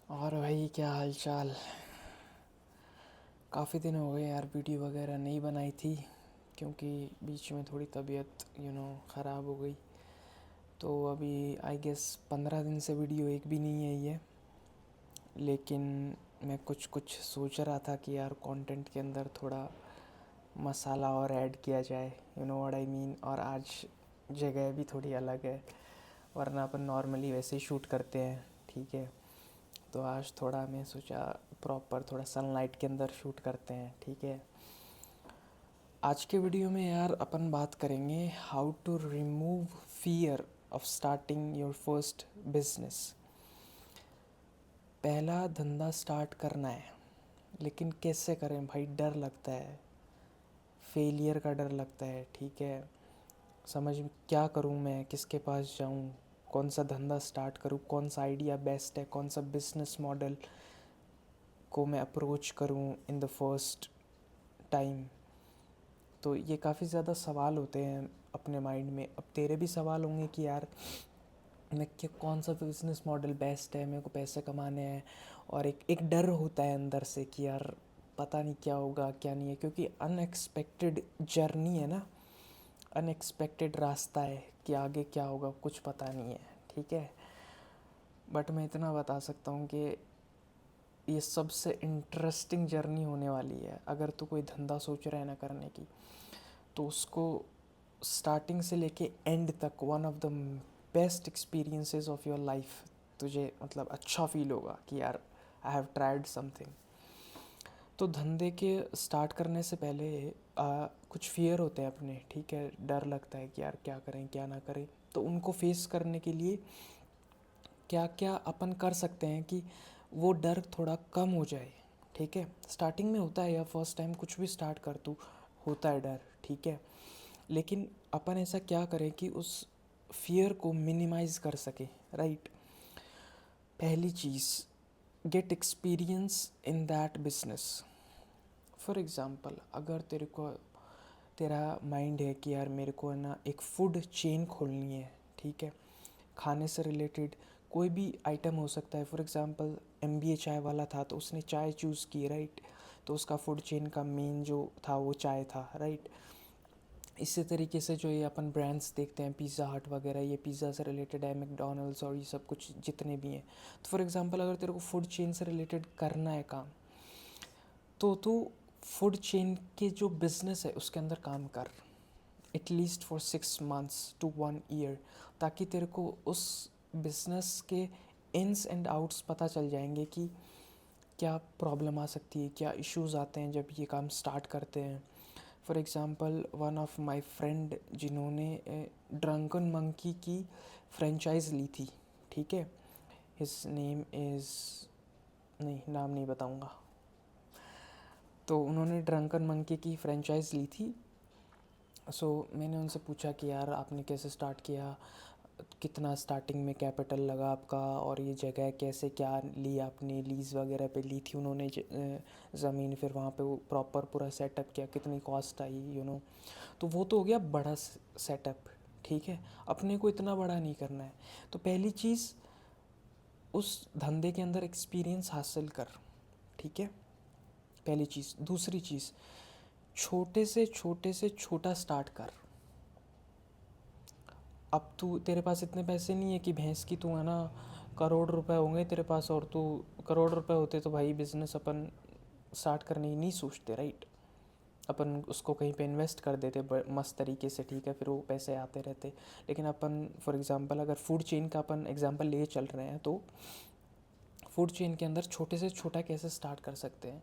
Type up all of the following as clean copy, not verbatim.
और भाई क्या हाल चाल। काफ़ी दिन हो गए यार, वीडियो वगैरह नहीं बनाई थी क्योंकि बीच में थोड़ी तबीयत ख़राब हो गई। तो अभी आई गेस 15 दिन से वीडियो एक भी नहीं आई है। लेकिन मैं कुछ कुछ सोच रहा था कि यार कंटेंट के अंदर थोड़ा मसाला और ऐड किया जाए, you know what I mean. और आज जगह भी थोड़ी अलग है, वरना अपन नॉर्मली वैसे ही शूट करते हैं, ठीक है। तो आज थोड़ा मैं सोचा प्रॉपर थोड़ा सनलाइट के अंदर शूट करते हैं, ठीक है। आज के वीडियो में यार अपन बात करेंगे how to remove fear of starting your first business. पहला धंधा स्टार्ट करना है, लेकिन कैसे करें भाई? डर लगता है, फेलियर का डर लगता है, ठीक है। समझ में क्या करूं, मैं किसके पास जाऊं, कौन सा धंधा स्टार्ट करूं, कौन सा आइडिया बेस्ट है, कौन सा बिजनेस मॉडल को मैं अप्रोच करूं इन द फर्स्ट टाइम। तो ये काफ़ी ज़्यादा सवाल होते हैं अपने माइंड में। अब तेरे भी सवाल होंगे कि यार मैं क्या, कौन सा बिज़नेस मॉडल बेस्ट है, मेरे को पैसे कमाने हैं। और एक डर होता है अंदर से कि यार पता नहीं क्या होगा क्या नहीं है, क्योंकि अनएक्सपेक्टेड जर्नी है ना, अनएक्सपेक्टेड रास्ता है कि आगे क्या होगा कुछ पता नहीं है, ठीक है। बट मैं इतना बता सकता हूँ कि ये सबसे इंटरेस्टिंग जर्नी होने वाली है। अगर तू कोई धंधा सोच रहा है ना करने की, तो उसको स्टार्टिंग से लेके एंड तक one of the best experiences of your life तुझे मतलब अच्छा फील होगा कि यार आई हैव ट्राइड समथिंग। तो धंधे के स्टार्ट करने से पहले कुछ फियर होते हैं अपने, ठीक है। डर लगता है कि यार क्या करें क्या ना करें। तो उनको फेस करने के लिए क्या क्या अपन कर सकते हैं कि वो डर थोड़ा कम हो जाए, ठीक है। स्टार्टिंग में होता है, या फर्स्ट टाइम कुछ भी स्टार्ट कर तू, होता है डर, ठीक है। लेकिन अपन ऐसा क्या करें कि उस फियर को मिनिमाइज़ कर सके, राइट। पहली चीज़, get experience in that business. For example, अगर तेरा माइंड है कि यार मेरे को है ना एक फूड चेन खोलनी है, ठीक है। खाने से रिलेटेड कोई भी आइटम हो सकता है। फॉर एग्ज़ाम्पल MBA चाय वाला था तो उसने चाय चूज़ की, राइट। तो उसका फूड चेन का मेन जो था वो चाय था, राइट। इसी तरीके से जो ये अपन ब्रांड्स देखते हैं, पिज़्ज़ा हट वगैरह, ये पिज़्ज़ा से रिलेटेड है, मैकडोनल्ड्स और ये सब कुछ जितने भी हैं। तो फॉर एग्ज़ाम्पल अगर तेरे को फूड चेन से रिलेटेड करना है काम, तो तू फूड चेन के जो बिज़नेस है उसके अंदर काम कर, at least for 6 months to 1 year, ताकि तेरे को उस बिज़नेस के इन्स एंड आउट्स पता चल जाएंगे कि क्या प्रॉब्लम आ सकती है, क्या इश्यूज़ आते हैं जब ये काम स्टार्ट करते हैं। For example one of my friend जिन्होंने ड्रंकन मंकी की फ्रेंचाइज़ ली थी, ठीक है। हिज नेम इज़, नहीं नाम नहीं बताऊँगा। तो उन्होंने ड्रंकन मंकी की फ्रेंचाइज़ ली थी। मैंने उनसे पूछा कि यार आपने कैसे स्टार्ट किया, कितना स्टार्टिंग में कैपिटल लगा आपका, और ये जगह कैसे क्या ली आपने, लीज़ वगैरह पे ली थी उन्होंने ज़मीन, फिर वहाँ पे वो प्रॉपर पूरा सेटअप किया, कितनी कॉस्ट आई, तो वो तो हो गया बड़ा सेटअप, ठीक है। अपने को इतना बड़ा नहीं करना है। तो पहली चीज़, उस धंधे के अंदर एक्सपीरियंस हासिल कर, ठीक है, पहली चीज़। दूसरी चीज़, छोटे से छोटा स्टार्ट कर। अब तू, तेरे पास इतने पैसे नहीं है कि भैंस की तू है ना करोड़ रुपए होंगे तेरे पास, और तू करोड़ रुपए होते तो भाई बिज़नेस अपन स्टार्ट करने ही नहीं सोचते, राइट। अपन उसको कहीं पे इन्वेस्ट कर देते मस्त तरीके से, ठीक है, फिर वो पैसे आते रहते। लेकिन अपन फॉर एग्ज़ाम्पल अगर फूड चेन का अपन एग्ज़ाम्पल ले चल रहे हैं, तो फूड चेन के अंदर छोटे से छोटा कैसे स्टार्ट कर सकते हैं,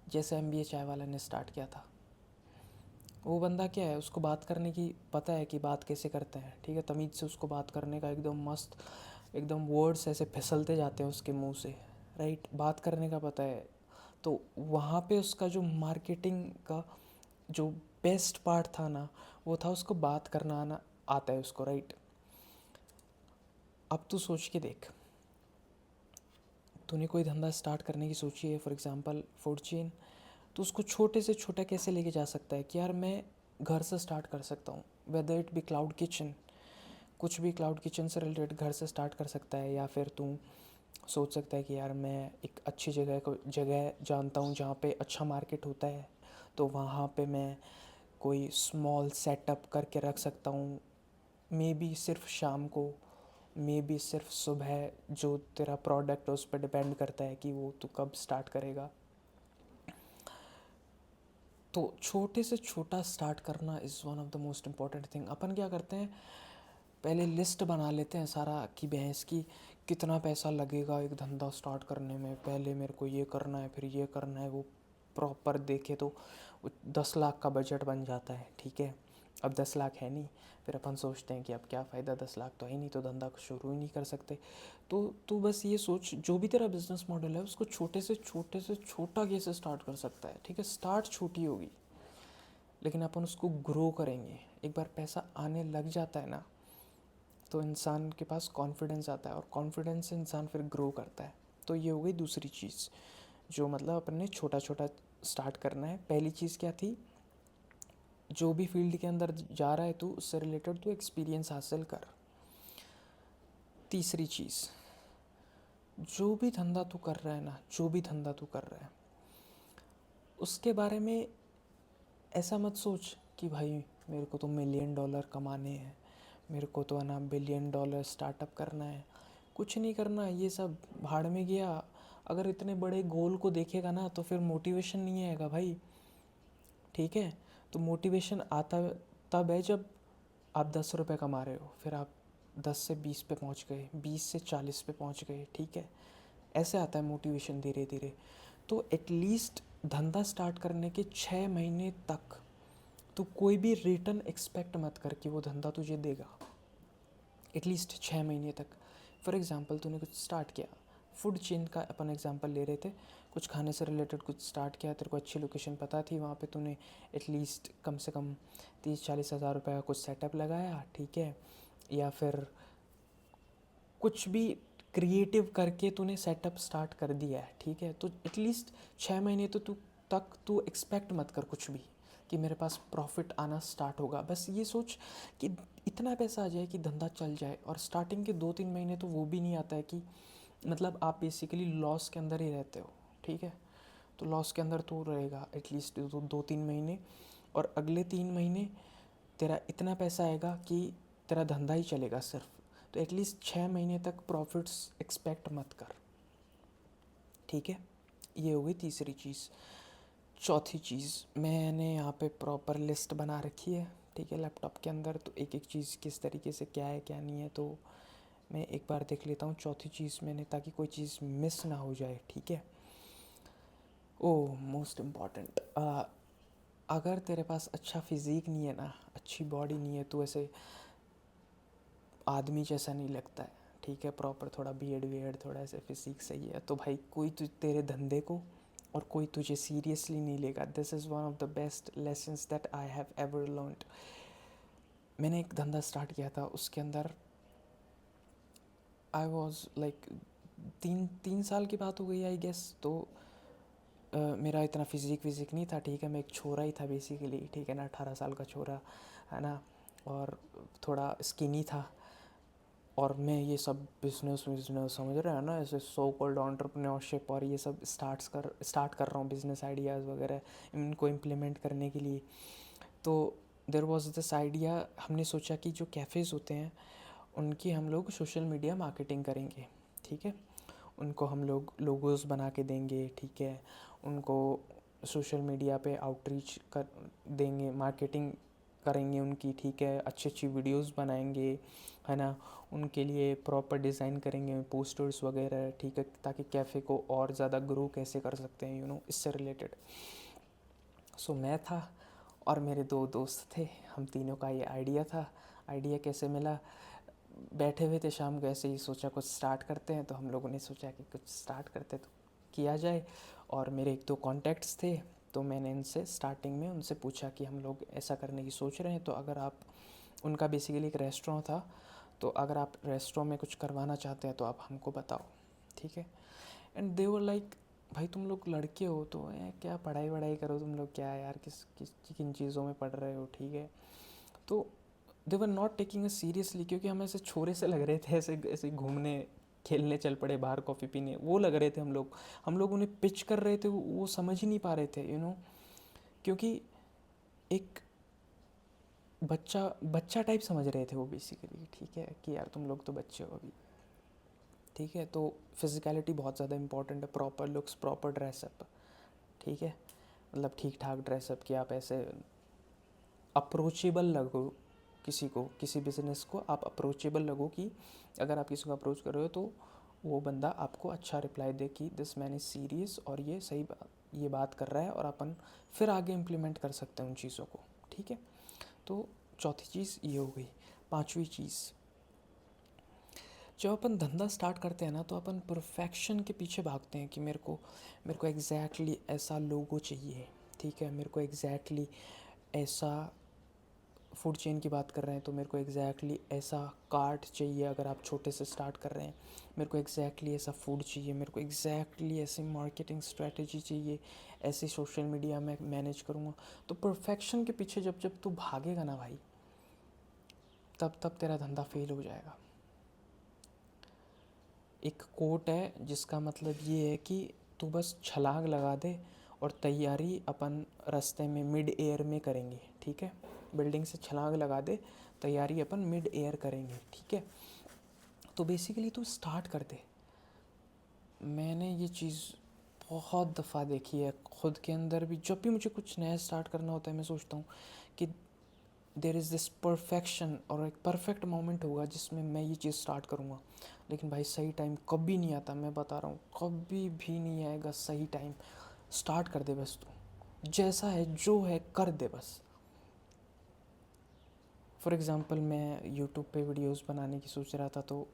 जैसे MBA चाय वाला ने स्टार्ट किया था। वो बंदा क्या है, उसको बात करने की पता है कि बात कैसे करते हैं, ठीक है। तमीज़ से उसको बात करने का एकदम मस्त, एकदम वर्ड्स ऐसे फिसलते जाते हैं उसके मुंह से, राइट। बात करने का पता है। तो वहाँ पे उसका जो मार्केटिंग का जो बेस्ट पार्ट था ना, वो था उसको बात करना आना आता है उसको, राइट। अब तू सोच के देख, तूने कोई धंधा स्टार्ट करने की सोची है, फॉर एग्ज़ाम्पल फूड चेन। तो उसको छोटे से छोटा कैसे लेके जा सकता है कि यार मैं घर से स्टार्ट कर सकता हूँ, whether it be cloud kitchen, कुछ भी क्लाउड किचन से रिलेटेड घर से स्टार्ट कर सकता है। या फिर तू सोच सकता है कि यार मैं एक अच्छी जगह जानता हूँ जहाँ पे अच्छा मार्केट होता है, तो वहाँ पे मैं कोई स्मॉल सेटअप करके रख सकता हूँ। मे बी सिर्फ शाम को, मे बी सिर्फ सुबह, जो तेरा प्रोडक्ट है उस पर डिपेंड करता है कि वो तू कब स्टार्ट करेगा। तो छोटे से छोटा स्टार्ट करना is one of the most important thing. अपन क्या करते हैं, पहले लिस्ट बना लेते हैं सारा कि भैंस की कितना पैसा लगेगा एक धंधा स्टार्ट करने में, पहले मेरे को ये करना है, फिर ये करना है। वो प्रॉपर देखे तो 10 लाख का बजट बन जाता है, ठीक है। अब 10 लाख है नहीं, फिर अपन सोचते हैं कि अब क्या फ़ायदा, 10 लाख तो है नहीं, तो धंधा को शुरू ही नहीं कर सकते। तो तू बस ये सोच, जो भी तेरा बिजनेस मॉडल है उसको छोटे से छोटा कैसे स्टार्ट कर सकता है, ठीक है। स्टार्ट छोटी होगी, लेकिन अपन उसको ग्रो करेंगे। एक बार पैसा आने लग जाता है ना, तो इंसान के पास कॉन्फिडेंस आता है, और कॉन्फिडेंस से इंसान फिर ग्रो करता है। तो ये हो गई दूसरी चीज़, जो मतलब अपन ने छोटा छोटा स्टार्ट करना है। पहली चीज़ क्या थी, जो भी फील्ड के अंदर जा रहा है तू, उससे रिलेटेड तू एक्सपीरियंस हासिल कर। तीसरी चीज़, जो भी धंधा तू कर रहा है ना, जो भी धंधा तू कर रहा है, उसके बारे में ऐसा मत सोच कि भाई मेरे को तो $1 मिलियन कमाने हैं, मेरे को तो है ना $1 बिलियन स्टार्टअप करना है। कुछ नहीं करना, ये सब भाड़ में गया। अगर इतने बड़े गोल को देखेगा ना तो फिर मोटिवेशन नहीं आएगा भाई, ठीक है। तो मोटिवेशन आता तब है जब आप 10 रुपये कमा रहे हो, फिर आप 10 से 20 पे पहुंच गए, 20 से 40 पे पहुंच गए, ठीक है। ऐसे आता है मोटिवेशन धीरे धीरे। तो एटलीस्ट धंधा स्टार्ट करने के 6 महीने तक तो कोई भी रिटर्न एक्सपेक्ट मत कर कि वो धंधा तुझे देगा। एटलीस्ट 6 महीने तक। फॉर एग्ज़ाम्पल तूने कुछ स्टार्ट किया, फूड चेन का अपन एग्जांपल ले रहे थे, कुछ खाने से रिलेटेड कुछ स्टार्ट किया, तेरे को अच्छी लोकेशन पता थी, वहाँ पे तूने एटलीस्ट कम से कम 30-40 हज़ार रुपये का कुछ सेटअप लगाया, ठीक है। या फिर कुछ भी क्रिएटिव करके तूने सेटअप स्टार्ट कर दिया है, ठीक है। तो एटलीस्ट 6 महीने तो तू एक्सपेक्ट मत कर कुछ भी कि मेरे पास प्रॉफिट आना स्टार्ट होगा। बस ये सोच कि इतना पैसा आ जाए कि धंधा चल जाए। और स्टार्टिंग के 2-3 महीने तो वो भी नहीं आता है कि मतलब आप बेसिकली लॉस के अंदर ही रहते हो, ठीक है। तो लॉस के अंदर तो रहेगा एटलीस्ट 2-3 महीने, और अगले 3 महीने तेरा इतना पैसा आएगा कि तेरा धंधा ही चलेगा सिर्फ। तो एटलीस्ट 6 महीने तक प्रॉफिट्स एक्सपेक्ट मत कर, ठीक है। ये हो गई तीसरी चीज़। चौथी चीज़, मैंने यहाँ पे प्रॉपर लिस्ट बना रखी है, ठीक है, लैपटॉप के अंदर। तो एक एक चीज़ किस तरीके से क्या है क्या नहीं है, तो मैं एक बार देख लेता हूँ चौथी चीज़ मैंने, ताकि कोई चीज़ मिस ना हो जाए, ठीक है। ओह, मोस्ट इम्पॉर्टेंट, अगर तेरे पास अच्छा फिज़ीक नहीं है ना, अच्छी बॉडी नहीं है, तो ऐसे आदमी जैसा नहीं लगता है, ठीक है। प्रॉपर थोड़ा बियर्ड वियर्ड, थोड़ा ऐसे फिजिक सही है, तो भाई कोई तेरे धंधे को और कोई तुझे सीरियसली नहीं लेगा। This is one of the best lessons that I have ever learned. मैंने एक धंधा स्टार्ट किया था, उसके अंदर आई वॉज लाइक, तीन तीन साल की बात हो गई आई गेस। तो मेरा इतना फिजिक विजिक नहीं था, ठीक है। मैं एक छोरा ही था बेसिकली, ठीक है ना, 18 साल का छोरा, है ना। और थोड़ा स्किनी था, और मैं ये सब बिजनेस बिजनेस समझ रहे हैं ना, ऐसे सो कॉल्ड एंटरप्रेन्योरशिप और ये सब स्टार्ट कर रहा हूँ, बिजनेस आइडियाज़ वगैरह इनको इम्प्लीमेंट करने के लिए। तो देयर वाज दिस आइडिया, हमने सोचा कि जो कैफ़ेज़ होते हैं उनकी हम लोग सोशल मीडिया मार्केटिंग करेंगे, ठीक है। उनको हम लोग लोगोज़ बना के देंगे, ठीक है। उनको सोशल मीडिया पे आउटरीच कर देंगे, मार्केटिंग करेंगे उनकी, ठीक है। अच्छी अच्छी वीडियोस बनाएंगे, है ना। उनके लिए प्रॉपर डिज़ाइन करेंगे पोस्टर्स वगैरह, ठीक है, ताकि कैफ़े को और ज़्यादा ग्रो कैसे कर सकते हैं, इससे रिलेटेड। सो मैं था और मेरे दो दोस्त थे, हम तीनों का ये आइडिया था। आइडिया कैसे मिला, बैठे हुए थे शाम को, ऐसे ही सोचा कुछ स्टार्ट करते हैं। तो हम लोगों ने सोचा कि कुछ स्टार्ट करते तो किया जाए। और मेरे एक दो कॉन्टैक्ट्स थे, तो मैंने इनसे स्टार्टिंग में उनसे पूछा कि हम लोग ऐसा करने की सोच रहे हैं, तो अगर आप, उनका बेसिकली एक रेस्टोरेंट था, तो अगर आप रेस्टोरेंट में कुछ करवाना चाहते हैं तो आप हमको बताओ, ठीक है। एंड दे वर लाइक, भाई तुम लोग लड़के हो तो क्या पढ़ाई वढ़ाई करो तुम लोग, क्या यार किस किस किन चीज़ों में पढ़ रहे हो, ठीक है। तो they were not taking a seriously, क्योंकि हम ऐसे छोरे से लग रहे थे, ऐसे ऐसे घूमने खेलने चल पड़े बाहर कॉफ़ी पीने, वो लग रहे थे हम लोग उन्हें पिच कर रहे थे, वो समझ ही नहीं पा रहे थे, क्योंकि एक बच्चा बच्चा टाइप समझ रहे थे वो बेसिकली, ठीक है, कि यार तुम लोग तो बच्चे हो अभी, ठीक है। तो फिज़िकलिटी बहुत ज़्यादा इंपॉर्टेंट है, प्रॉपर लुक्स, प्रॉपर ड्रेसअप, ठीक है, मतलब ठीक ठाक ड्रेसअप कि आप ऐसे अप्रोचेबल लगो किसी को, किसी बिज़नेस को आप अप्रोचेबल लगो, कि अगर आप किसी को अप्रोच कर रहे हो तो वो बंदा आपको अच्छा रिप्लाई दे कि दिस मैन इज़ सीरियस और ये सही ये बात कर रहा है, और अपन फिर आगे इम्प्लीमेंट कर सकते हैं उन चीज़ों को, ठीक है। तो चौथी चीज़ ये हो गई। पांचवी चीज़, जब अपन धंधा स्टार्ट करते हैं ना, तो अपन परफेक्शन के पीछे भागते हैं कि मेरे को एग्जैक्टली ऐसा लोगो चाहिए, ठीक है, मेरे को एग्जैक्टली ऐसा, फूड चेन की बात कर रहे हैं तो मेरे को एग्जैक्टली ऐसा कार्ट चाहिए, अगर आप छोटे से स्टार्ट कर रहे हैं, मेरे को एग्जैक्टली ऐसा फूड चाहिए, मेरे को एग्जैक्टली ऐसी मार्केटिंग स्ट्रेटजी चाहिए, ऐसे सोशल मीडिया में मैनेज करूँगा। तो परफेक्शन के पीछे जब जब तू भागेगा ना भाई, तब तब तेरा धंधा फेल हो जाएगा। एक कोट है जिसका मतलब ये है कि तू बस छलांग लगा दे, और तैयारी अपन रास्ते में मिड एयर में करेंगे, ठीक है, बिल्डिंग से छलांग लगा दे, तैयारी अपन मिड एयर करेंगे, ठीक है। तो बेसिकली तू स्टार्ट कर दे। मैंने ये चीज़ बहुत दफ़ा देखी है खुद के अंदर भी, जब भी मुझे कुछ नया स्टार्ट करना होता है मैं सोचता हूँ कि देर इज़ दिस परफेक्शन, और एक परफेक्ट मोमेंट होगा जिसमें मैं ये चीज़ स्टार्ट करूँगा, लेकिन भाई सही टाइम कभी नहीं आता, मैं बता रहा हूँ कभी भी नहीं आएगा सही टाइम। स्टार्ट कर दे बस, तू जैसा है जो है कर दे बस। फॉर एग्ज़ाम्पल मैं यूट्यूब पे वीडियोस बनाने की सोच रहा था, तो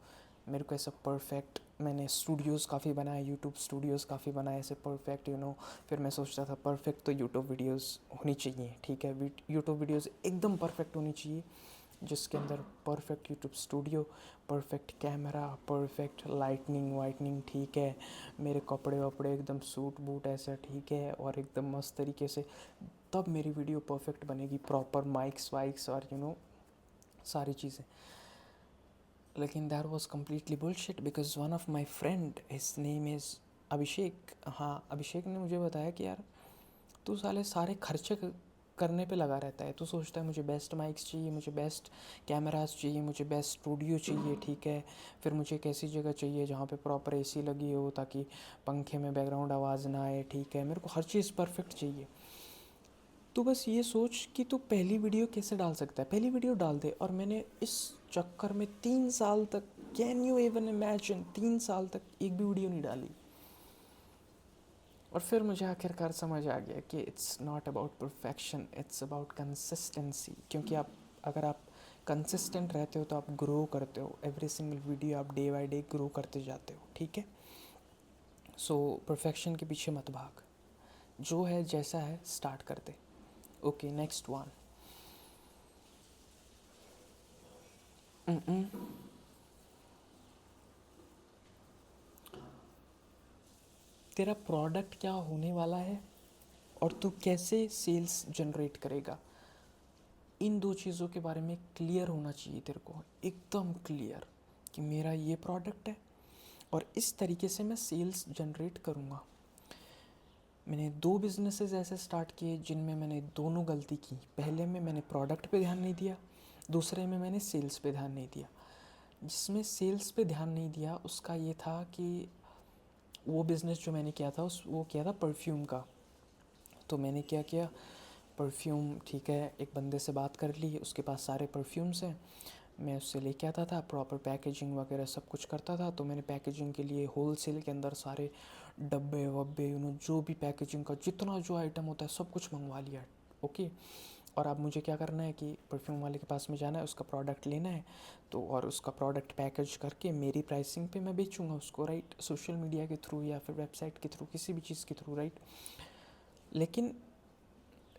मेरे को ऐसा परफेक्ट, मैंने स्टूडियोज़ काफ़ी बनाए, यूट्यूब स्टूडियोज़ काफ़ी बनाए ऐसे परफेक्ट, फिर मैं सोचता था परफेक्ट तो यूट्यूब वीडियोस होनी चाहिए, ठीक है, यूट्यूब वीडियोस एकदम परफेक्ट होनी चाहिए, जिसके अंदर perfect YouTube studio, perfect camera, perfect lightning whitening, ठीक है, मेरे कपड़े वपड़े एकदम सूट बूट ऐसा, ठीक है, और एकदम मस्त तरीके से, तब मेरी वीडियो परफेक्ट बनेगी, प्रॉपर माइक्स वाइक्स और सारी चीज़ें। लेकिन that was completely bullshit, because one of my friend, his name is Abhishek, हाँ अभिषेक ने मुझे बताया कि यार तू साले सारे खर्चे करने पे लगा रहता है, तू सोचता है मुझे बेस्ट माइक्स चाहिए, मुझे बेस्ट कैमरास चाहिए, मुझे बेस्ट स्टूडियो चाहिए, ठीक है, फिर मुझे एक ऐसी जगह चाहिए जहाँ पे प्रॉपर एसी लगी हो ताकि पंखे में बैकग्राउंड आवाज़ ना आए, ठीक है, मेरे को हर चीज़ परफेक्ट चाहिए। तो बस ये सोच कि तू पहली वीडियो कैसे डाल सकता है, पहली वीडियो डाल दे। और मैंने इस चक्कर में 3 साल तक, कैन यू इवन इमेजिन, 3 साल तक एक भी वीडियो नहीं डाली। और फिर मुझे आखिरकार समझ आ गया कि it's not about perfection, it's about consistency, क्योंकि अगर आप कंसिस्टेंट रहते हो तो आप ग्रो करते हो, एवरी सिंगल वीडियो आप डे बाय डे ग्रो करते जाते हो, ठीक है। सो परफेक्शन के पीछे मत भाग, जो है जैसा है स्टार्ट कर दे। Okay, next one. तेरा प्रोडक्ट क्या होने वाला है और तू कैसे सेल्स जनरेट करेगा, इन दो चीज़ों के बारे में क्लियर होना चाहिए तेरे को, एकदम क्लियर, कि मेरा ये प्रोडक्ट है और इस तरीके से मैं सेल्स जनरेट करूँगा। मैंने 2 बिजनेसेस ऐसे स्टार्ट किए जिनमें मैंने दोनों गलती की। पहले में मैंने प्रोडक्ट पे ध्यान नहीं दिया, दूसरे में मैंने सेल्स पे ध्यान नहीं दिया। जिसमें सेल्स पे ध्यान नहीं दिया उसका ये था कि वो बिज़नेस जो मैंने किया था वो किया था परफ्यूम का। तो मैंने क्या किया, परफ्यूम, ठीक है, एक बंदे से बात कर ली, उसके पास सारे परफ्यूम्स हैं, मैं उससे लेके आता था, प्रॉपर पैकेजिंग वगैरह सब कुछ करता था। तो मैंने पैकेजिंग के लिए होलसेल के अंदर सारे डब्बे वब्बे जो भी पैकेजिंग का जितना जो आइटम होता है सब कुछ मंगवा लिया, ओके। और अब मुझे क्या करना है कि परफ्यूम वाले के पास में जाना है, उसका प्रोडक्ट लेना है, तो और उसका प्रोडक्ट पैकेज करके मेरी प्राइसिंग पे मैं बेचूंगा उसको, राइट, सोशल मीडिया के थ्रू या फिर वेबसाइट के थ्रू, किसी भी चीज़ के थ्रू, राइट। लेकिन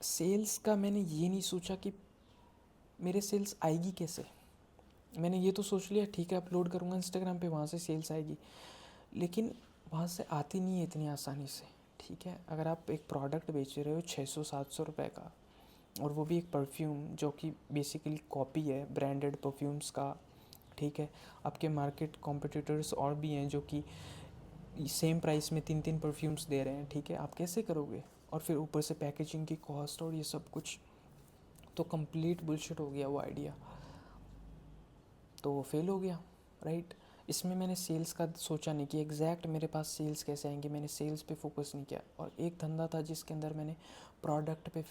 सेल्स का मैंने ये नहीं सोचा कि मेरे सेल्स आएगी कैसे। मैंने ये तो सोच लिया ठीक है अपलोड करूँगा इंस्टाग्राम पे, वहाँ से सेल्स आएगी, लेकिन वहाँ से आती नहीं है इतनी आसानी से, ठीक है। अगर आप एक प्रोडक्ट बेच रहे हो 600-700 रुपये का, और वो भी एक परफ्यूम जो कि बेसिकली कॉपी है ब्रांडेड परफ्यूम्स का, ठीक है। आपके मार्केट कॉम्पिटिटर्स और भी हैं जो कि सेम प्राइस में 3 परफ्यूम्स दे रहे हैं, ठीक है। आप कैसे करोगे? और फिर ऊपर से पैकेजिंग की कॉस्ट और ये सब कुछ, तो कंप्लीट बुलशिट हो गया वो आइडिया, तो वो फेल हो गया, राइट। इसमें मैंने सेल्स का सोचा नहीं कि एग्जैक्ट मेरे पास सेल्स कैसे आएंगे, मैंने सेल्स पे फोकस नहीं किया। और एक धंधा था जिसके अंदर मैंने प्रोडक्ट पे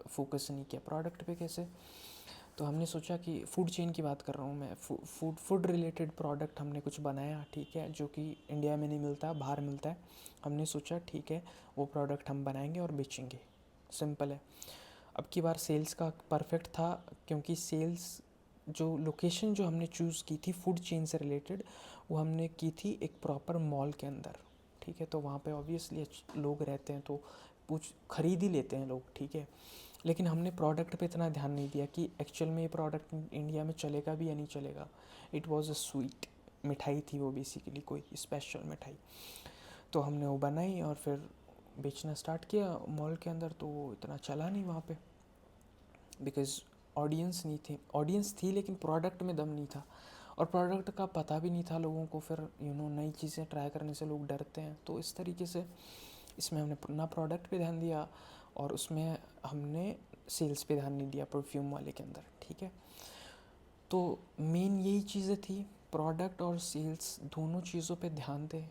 फोकस नहीं किया। प्रोडक्ट पे कैसे? तो हमने सोचा कि फूड चेन की बात कर रहा हूँ मैं, फूड रिलेटेड प्रोडक्ट हमने कुछ बनाया, ठीक है, जो कि इंडिया में नहीं मिलता, बाहर मिलता है। हमने सोचा ठीक है वो प्रोडक्ट हम बनाएंगे और बेचेंगे, सिंपल है। अब की बार सेल्स का परफेक्ट था, क्योंकि सेल्स जो लोकेशन जो हमने चूज़ की थी फूड चेन से रिलेटेड, वो हमने की थी एक प्रॉपर मॉल के अंदर, ठीक है। तो वहाँ पे ऑब्वियसली लोग रहते हैं तो कुछ खरीद ही लेते हैं लोग, ठीक है। लेकिन हमने प्रोडक्ट पे इतना ध्यान नहीं दिया कि एक्चुअल में ये प्रोडक्ट इंडिया में चलेगा भी या नहीं चलेगा। इट वाज अ स्वीट, मिठाई थी वो, बेसिकली कोई स्पेशल मिठाई। तो हमने वो बनाई और फिर बेचना स्टार्ट किया मॉल के अंदर। तो वो इतना चला नहीं वहाँ पे, बिकॉज़ ऑडियंस नहीं थी। ऑडियंस थी लेकिन प्रोडक्ट में दम नहीं था, और प्रोडक्ट का पता भी नहीं था लोगों को। फिर नई चीज़ें ट्राई करने से लोग डरते हैं, तो इस तरीके से इसमें हमने ना प्रोडक्ट पे ध्यान दिया और उसमें हमने सेल्स पे ध्यान नहीं दिया परफ्यूम वाले के अंदर, ठीक है। तो मेन यही चीज़ें थी, प्रोडक्ट और सेल्स दोनों चीज़ों पे ध्यान दें,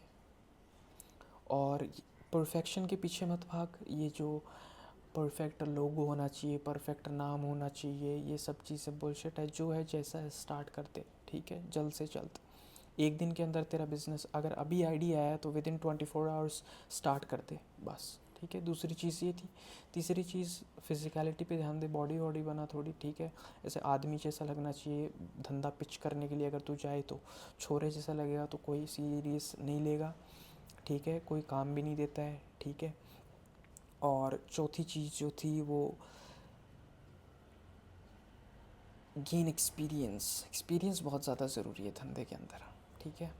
और परफेक्शन के पीछे मत भाग। ये जो परफेक्ट लोगो होना चाहिए, परफेक्ट नाम होना चाहिए, ये सब चीज़ें बुलशिट है। जो है जैसा है स्टार्ट कर दे, ठीक है, जल्द से जल्द। एक दिन के अंदर तेरा बिजनेस अगर अभी आइडिया आया तो विदिन 24 आवर्स स्टार्ट कर दे बस, ठीक है। दूसरी चीज़ ये थी। तीसरी चीज़, फिजिकलिटी पे ध्यान दे, बॉडी वॉडी बना थोड़ी, ठीक है। ऐसे आदमी जैसा लगना चाहिए धंधा पिच करने के लिए। अगर तू जाए तो छोरे जैसा लगेगा तो कोई सीरियस नहीं लेगा, ठीक है, कोई काम भी नहीं देता है, ठीक है। और चौथी चीज़ जो थी वो गेन एक्सपीरियंस। एक्सपीरियंस बहुत ज़्यादा ज़रूरी है धंधे के अंदर, ठीक है।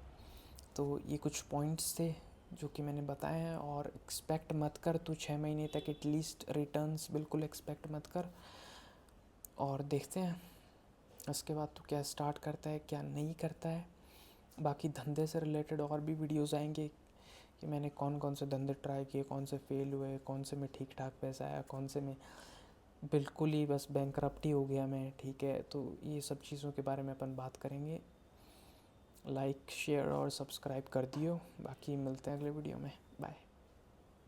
तो ये कुछ पॉइंट्स थे जो कि मैंने बताए हैं। और एक्सपेक्ट मत कर तू 6 महीने तक एटलीस्ट रिटर्न्स, बिल्कुल एक्सपेक्ट मत कर। और देखते हैं उसके बाद तू क्या स्टार्ट करता है क्या नहीं करता है। बाकी धंधे से रिलेटेड और भी वीडियोस आएंगे कि मैंने कौन कौन से धंधे ट्राई किए, कौन से फेल हुए, कौन से में ठीक ठाक पैसा आया, कौन से में बिल्कुल ही बस बैंकरप्ट ही हो गया मैं, ठीक है। तो ये सब चीज़ों के बारे में अपन बात करेंगे। लाइक शेयर और सब्सक्राइब कर दियो। बाकी मिलते हैं अगले वीडियो में।